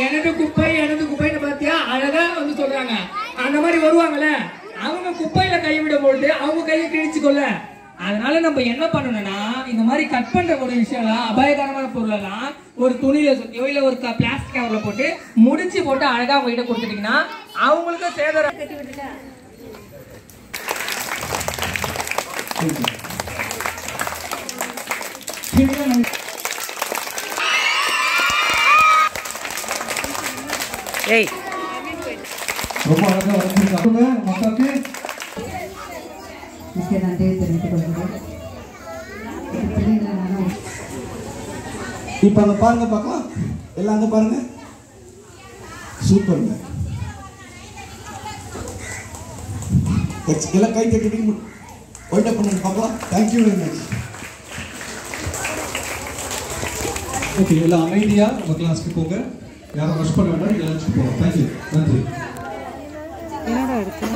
எனது குப்பைன்னு பாத்தியா அழகா வந்து சொல்றாங்க. அந்த மாதிரி வருவாங்கல்ல, அவங்க குப்பையில கைவிடும் பொழுது அவங்க கையை கிழிச்சுக்கொள்ள. அதனால நம்ம என்ன பண்ணணும்னா, இந்த மாதிரி கட் பண்ற ஒரு விஷயம்லாம், அபாயகரமான பொருள் எல்லாம் ஒரு துணியில சுத்தியோ இல்ல ஒரு பிளாஸ்டிக் கவர்ல போட்டு முடிச்சு போட்டு அழகா அவங்க கிட்ட கொடுத்துட்டீங்கன்னா அவங்களுக்கு சேதாரம். ரொம்ப அழகா வளர்ந்துருக்காங்க மக்களுக்கு. மிக்க நன்றியை தெரிவித்துக் கொள்கிறேன். இப்போ அங்கே பாருங்க பார்க்கலாம், எல்லாம் அங்கே பாருங்க, சூப்பருங்க. எல்லாம் கை தட்டி ஒயிட் அப் பண்ணி பார்க்கலாம். Thank you very much. ஓகே, எல்லாம் அமைதியாக நம்ம கிளாஸ்க்கு போங்க. யாரும் ரஷ் பண்ண வேண்டாம், லஞ்சுக்கு போகலாம். தேங்க்யூ, நன்றி. என்னடா இருக்கு